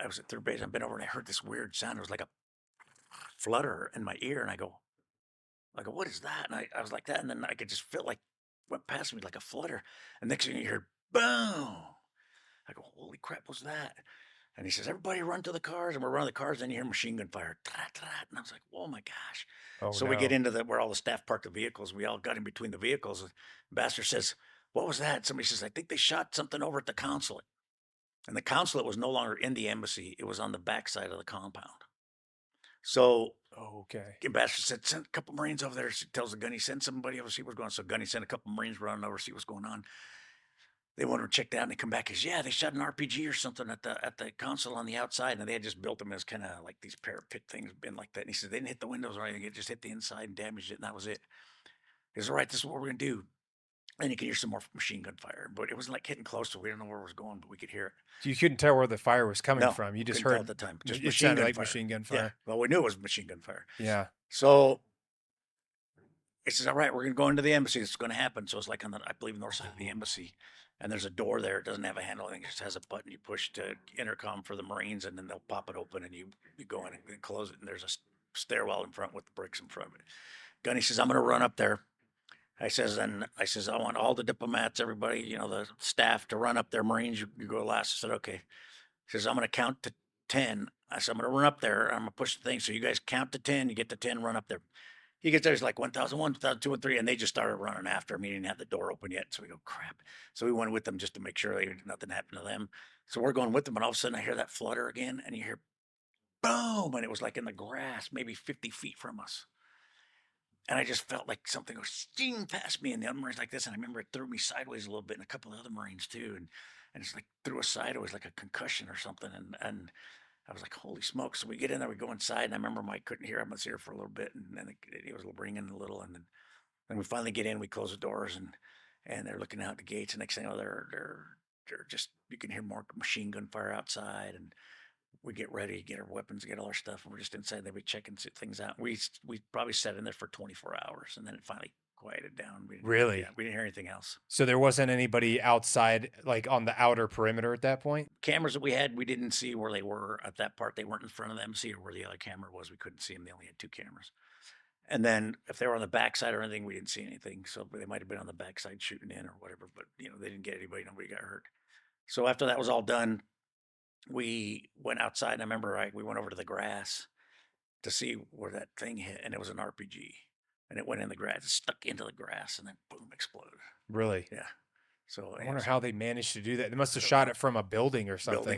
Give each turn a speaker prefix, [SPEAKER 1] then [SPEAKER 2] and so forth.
[SPEAKER 1] I was at third base. I've been over and I heard this weird sound. It was like a flutter in my ear, and I go, what is that? And I was like that, and then I could just feel like went past me like a flutter. And next thing you hear, boom. I go, holy crap, what's that? And he says, everybody run to the cars. And we're running the cars, and you hear machine gun fire. And I was like, oh my gosh.
[SPEAKER 2] Oh
[SPEAKER 1] So we get
[SPEAKER 2] no.
[SPEAKER 1] into the where all the staff parked the vehicles. We all got in between the vehicles. And Ambassador says, what was that? Somebody says, I think they shot something over at the consulate. And the consulate was no longer in the embassy. It was on the backside of the compound. So
[SPEAKER 2] Oh, okay.
[SPEAKER 1] Ambassador said, send a couple Marines over there. She tells the gunny, send somebody over to see what's going on. So gunny sent a couple Marines running over to see what's going on. They went over checked out and they come back as, yeah, they shot an RPG or something at the console on the outside, and they had just built them as kind of like these parapet things, been like that. And he said they didn't hit the windows or anything; it just hit the inside and damaged it, and that was it. He goes, all right, this is what we're gonna do. And you could hear some more machine gun fire, but it wasn't like hitting close, so we didn't know where it was going, but we could hear it.
[SPEAKER 2] You couldn't tell where the fire was coming
[SPEAKER 1] No,
[SPEAKER 2] from. You just
[SPEAKER 1] couldn't tell at
[SPEAKER 2] heard
[SPEAKER 1] the time, just
[SPEAKER 2] it
[SPEAKER 1] machine
[SPEAKER 2] sounded
[SPEAKER 1] gun
[SPEAKER 2] like
[SPEAKER 1] fire.
[SPEAKER 2] machine gun
[SPEAKER 1] Yeah,
[SPEAKER 2] fire.
[SPEAKER 1] well, we knew it was machine gun fire.
[SPEAKER 2] Yeah.
[SPEAKER 1] So he says, all right, we're gonna go into the embassy. It's gonna happen. So it's like on the, I believe, north side of the embassy. And there's a door there. It doesn't have a handle. I think it just has a button you push to intercom for the Marines, and then they'll pop it open, and you go in and close it. And there's a stairwell in front with the bricks in front of it. Gunny says, I'm going to run up there. I says, I want all the diplomats, everybody, the staff to run up there. Marines, you go last. I said, okay. He says, I'm going to count to 10. I said, I'm going to run up there. I'm going to push the thing. So you guys count to 10. You get to 10, run up there. He gets there, he's like 1,001, 1,002, and 3, and they just started running after him. He didn't have the door open yet. So we go, crap. So we went with them just to make sure nothing happened to them. So we're going with them, and all of a sudden I hear that flutter again, and you hear boom, and it was like in the grass, maybe 50 feet from us. And I just felt like something was sting past me, and the other Marines like this. And I remember it threw me sideways a little bit, and a couple of other Marines too. And it's like threw us sideways like a concussion or something. And I was like, holy smoke. So we get in there, we go inside, and I remember Mike couldn't hear. I was here for a little bit, and then he was ringing a little, and then we finally get in, we close the doors, and they're looking out the gates, and next thing you know, they're just, you can hear more machine gun fire outside, and we get ready, get our weapons, get all our stuff, and we're just inside. They be checking things out. We probably sat in there for 24 hours, and then it finally quieted down. Yeah,
[SPEAKER 2] Really?
[SPEAKER 1] we didn't hear anything else.
[SPEAKER 2] So there wasn't anybody outside, like on the outer perimeter at that point?
[SPEAKER 1] Cameras that we had, we didn't see where they were at that part. They weren't in front of the embassy or where the other camera was. We couldn't see them. They only had two cameras. And then if they were on the backside or anything, we didn't see anything. So they might have been on the backside shooting in or whatever. But they didn't get anybody. Nobody got hurt. So after that was all done, we went outside. And I remember we went over to the grass to see where that thing hit, and it was an RPG, and it went in the grass, it stuck into the grass, and then boom, exploded.
[SPEAKER 2] Really?
[SPEAKER 1] Yeah. So
[SPEAKER 2] I
[SPEAKER 1] yeah,
[SPEAKER 2] wonder
[SPEAKER 1] so
[SPEAKER 2] how they managed to do that. They must have
[SPEAKER 1] I don't
[SPEAKER 2] shot
[SPEAKER 1] know.
[SPEAKER 2] it from a building or something.
[SPEAKER 1] Building